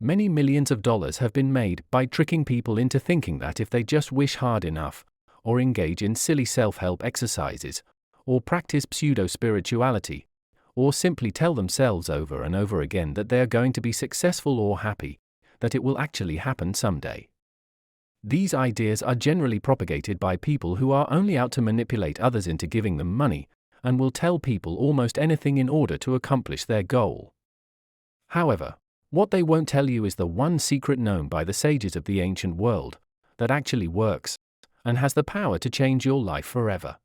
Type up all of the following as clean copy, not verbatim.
Many millions of dollars have been made by tricking people into thinking that if they just wish hard enough, or engage in silly self-help exercises, or practice pseudo-spirituality, or simply tell themselves over and over again that they are going to be successful or happy, that it will actually happen someday. These ideas are generally propagated by people who are only out to manipulate others into giving them money, and will tell people almost anything in order to accomplish their goal. However, what they won't tell you is the one secret known by the sages of the ancient world, that actually works, and has the power to change your life forever.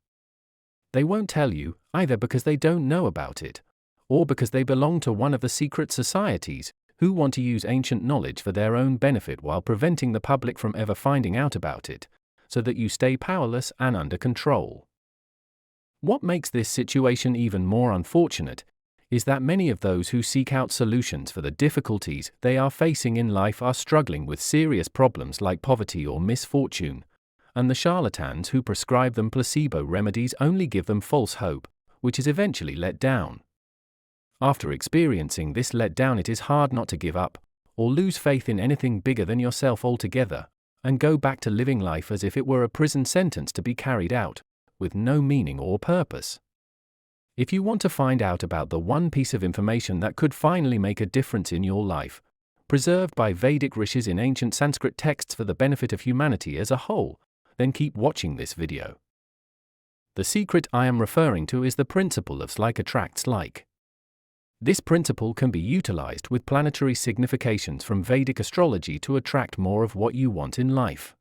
They won't tell you, either because they don't know about it, or because they belong to one of the secret societies, who want to use ancient knowledge for their own benefit while preventing the public from ever finding out about it, so that you stay powerless and under control. What makes this situation even more unfortunate is that many of those who seek out solutions for the difficulties they are facing in life are struggling with serious problems like poverty or misfortune, and the charlatans who prescribe them placebo remedies only give them false hope, which is eventually let down. After experiencing this letdown, it is hard not to give up, or lose faith in anything bigger than yourself altogether, and go back to living life as if it were a prison sentence to be carried out, with no meaning or purpose. If you want to find out about the one piece of information that could finally make a difference in your life, preserved by Vedic rishis in ancient Sanskrit texts for the benefit of humanity as a whole, then keep watching this video. The secret I am referring to is the principle of like attracts like. This principle can be utilized with planetary significations from Vedic astrology to attract more of what you want in life.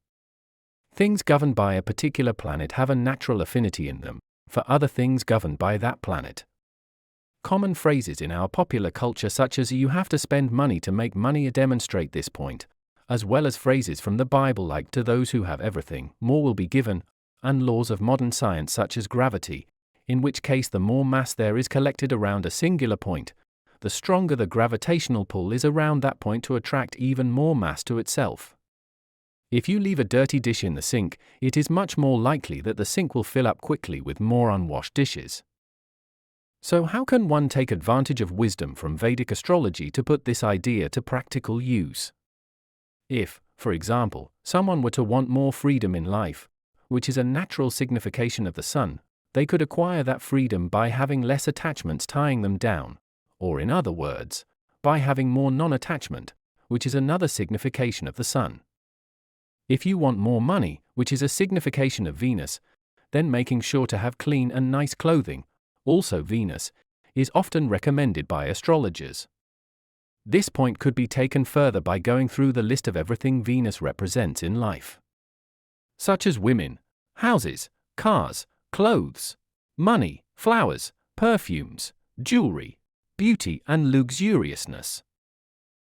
Things governed by a particular planet have a natural affinity in them for other things governed by that planet. Common phrases in our popular culture such as "you have to spend money to make money" demonstrate this point, as well as phrases from the Bible like "to those who have everything, more will be given," and laws of modern science such as gravity, in which case the more mass there is collected around a singular point, the stronger the gravitational pull is around that point to attract even more mass to itself. If you leave a dirty dish in the sink, it is much more likely that the sink will fill up quickly with more unwashed dishes. So how can one take advantage of wisdom from Vedic astrology to put this idea to practical use? If, for example, someone were to want more freedom in life, which is a natural signification of the sun, they could acquire that freedom by having less attachments tying them down, or in other words, by having more non-attachment, which is another signification of the sun. If you want more money, which is a signification of Venus, then making sure to have clean and nice clothing, also Venus, is often recommended by astrologers. This point could be taken further by going through the list of everything Venus represents in life, such as women, houses, cars, clothes, money, flowers, perfumes, jewelry, beauty, and luxuriousness.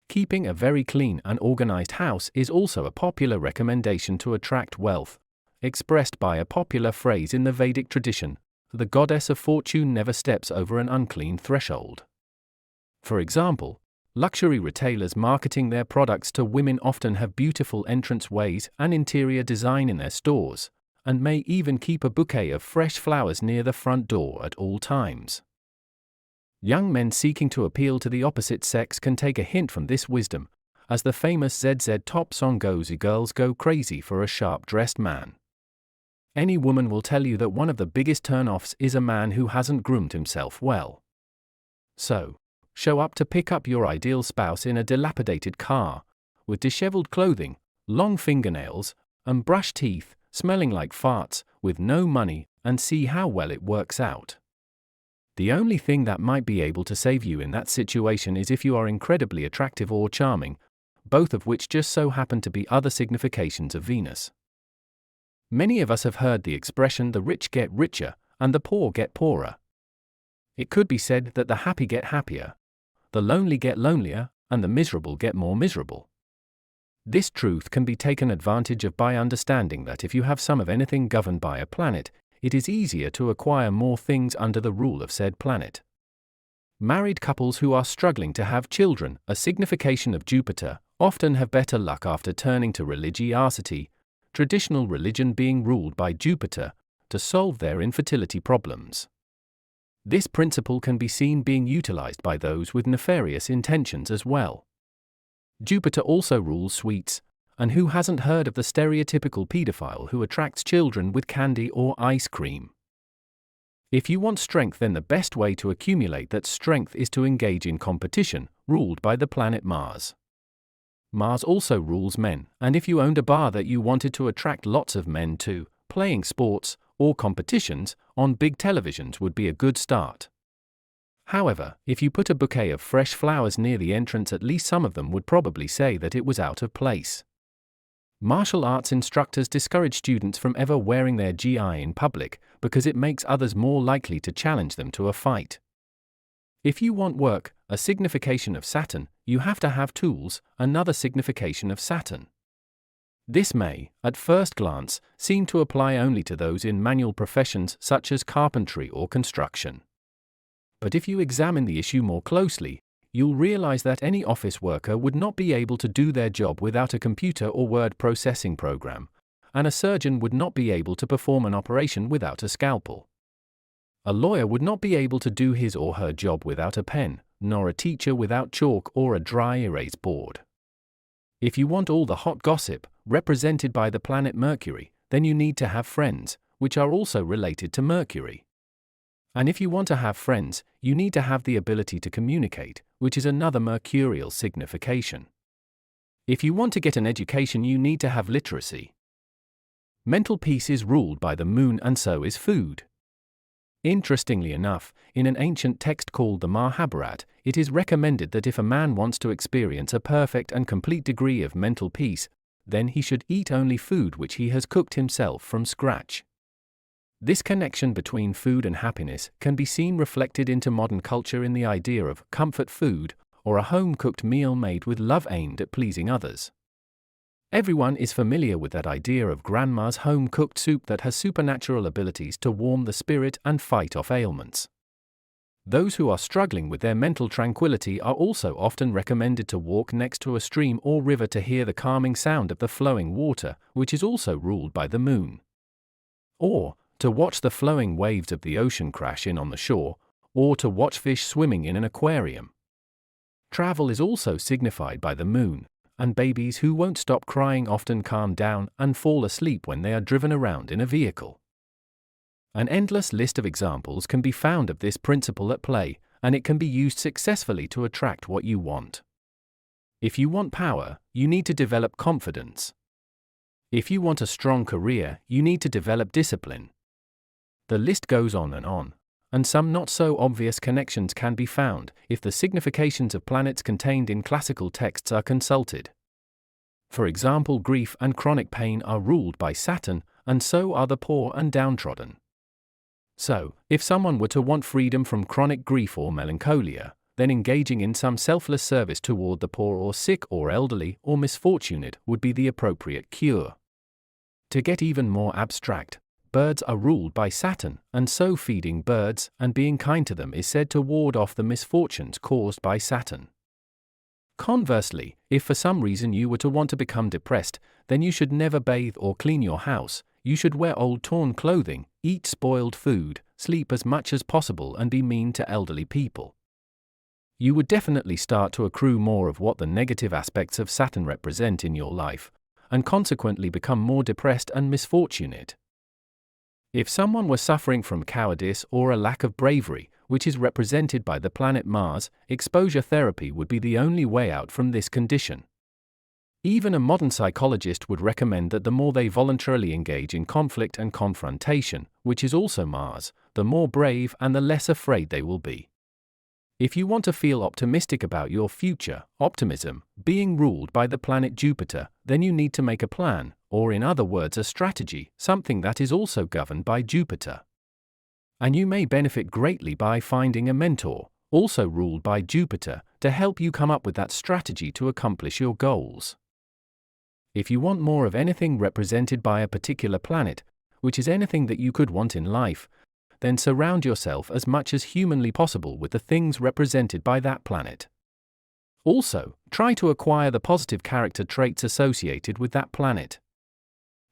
Keeping a very clean and organized house is also a popular recommendation to attract wealth, expressed by a popular phrase in the Vedic tradition: the goddess of fortune never steps over an unclean threshold. For example, luxury retailers marketing their products to women often have beautiful entranceways and interior design in their stores, and may even keep a bouquet of fresh flowers near the front door at all times. Young men seeking to appeal to the opposite sex can take a hint from this wisdom, as the famous ZZ Top song goes, "Girls go crazy for a sharp-dressed man." Any woman will tell you that one of the biggest turn-offs is a man who hasn't groomed himself well. So, show up to pick up your ideal spouse in a dilapidated car, with disheveled clothing, long fingernails, and brushed teeth, smelling like farts, with no money, and see how well it works out. The only thing that might be able to save you in that situation is if you are incredibly attractive or charming, both of which just so happen to be other significations of Venus. Many of us have heard the expression "the rich get richer, and the poor get poorer." It could be said that the happy get happier, the lonely get lonelier, and the miserable get more miserable. This truth can be taken advantage of by understanding that if you have some of anything governed by a planet, it is easier to acquire more things under the rule of said planet. Married couples who are struggling to have children, a signification of Jupiter, often have better luck after turning to religiosity, traditional religion being ruled by Jupiter, to solve their infertility problems. This principle can be seen being utilized by those with nefarious intentions as well. Jupiter also rules sweets, and who hasn't heard of the stereotypical pedophile who attracts children with candy or ice cream? If you want strength, then the best way to accumulate that strength is to engage in competition, ruled by the planet Mars. Mars also rules men, and if you owned a bar that you wanted to attract lots of men to, playing sports or competitions on big televisions would be a good start. However, if you put a bouquet of fresh flowers near the entrance, at least some of them would probably say that it was out of place. Martial arts instructors discourage students from ever wearing their gi in public because it makes others more likely to challenge them to a fight. If you want work, a signification of Saturn, you have to have tools, another signification of Saturn. This may, at first glance, seem to apply only to those in manual professions such as carpentry or construction. But if you examine the issue more closely, you'll realize that any office worker would not be able to do their job without a computer or word processing program, and a surgeon would not be able to perform an operation without a scalpel. A lawyer would not be able to do his or her job without a pen, nor a teacher without chalk or a dry erase board. If you want all the hot gossip, represented by the planet Mercury, then you need to have friends, which are also related to Mercury. And if you want to have friends, you need to have the ability to communicate, which is another mercurial signification. If you want to get an education, you need to have literacy. Mental peace is ruled by the moon, and so is food. Interestingly enough, in an ancient text called the Mahabharata, it is recommended that if a man wants to experience a perfect and complete degree of mental peace, then he should eat only food which he has cooked himself from scratch. This connection between food and happiness can be seen reflected into modern culture in the idea of comfort food, or a home-cooked meal made with love aimed at pleasing others. Everyone is familiar with that idea of grandma's home-cooked soup that has supernatural abilities to warm the spirit and fight off ailments. Those who are struggling with their mental tranquility are also often recommended to walk next to a stream or river to hear the calming sound of the flowing water, which is also ruled by the moon. Or to watch the flowing waves of the ocean crash in on the shore, or to watch fish swimming in an aquarium. Travel is also signified by the moon, and babies who won't stop crying often calm down and fall asleep when they are driven around in a vehicle. An endless list of examples can be found of this principle at play, and it can be used successfully to attract what you want. If you want power, you need to develop confidence. If you want a strong career, you need to develop discipline. The list goes on, and some not so obvious connections can be found if the significations of planets contained in classical texts are consulted. For example, grief and chronic pain are ruled by Saturn, and so are the poor and downtrodden. So, if someone were to want freedom from chronic grief or melancholia, then engaging in some selfless service toward the poor or sick or elderly or misfortunate would be the appropriate cure. To get even more abstract, birds are ruled by Saturn, and so feeding birds and being kind to them is said to ward off the misfortunes caused by Saturn. Conversely, if for some reason you were to want to become depressed, then you should never bathe or clean your house, you should wear old torn clothing, eat spoiled food, sleep as much as possible, and be mean to elderly people. You would definitely start to accrue more of what the negative aspects of Saturn represent in your life, and consequently become more depressed and misfortunate. If someone were suffering from cowardice or a lack of bravery, which is represented by the planet Mars, exposure therapy would be the only way out from this condition. Even a modern psychologist would recommend that the more they voluntarily engage in conflict and confrontation, which is also Mars, the more brave and the less afraid they will be. If you want to feel optimistic about your future, optimism, being ruled by the planet Jupiter, then you need to make a plan, or in other words a strategy, something that is also governed by Jupiter. And you may benefit greatly by finding a mentor, also ruled by Jupiter, to help you come up with that strategy to accomplish your goals. If you want more of anything represented by a particular planet, which is anything that you could want in life, then surround yourself as much as humanly possible with the things represented by that planet. Also, try to acquire the positive character traits associated with that planet.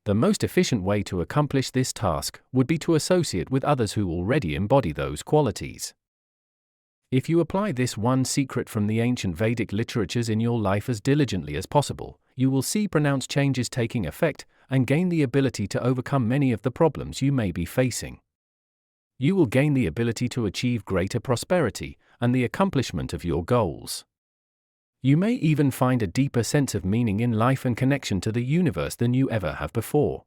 The most efficient way to accomplish this task would be to associate with others who already embody those qualities. If you apply this one secret from the ancient Vedic literatures in your life as diligently as possible, you will see pronounced changes taking effect and gain the ability to overcome many of the problems you may be facing. You will gain the ability to achieve greater prosperity and the accomplishment of your goals. You may even find a deeper sense of meaning in life and connection to the universe than you ever have before.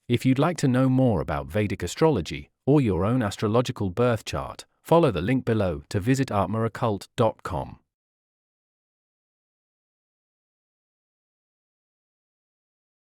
If you'd like to know more about Vedic astrology or your own astrological birth chart, follow the link below to visit atmaoccult.com.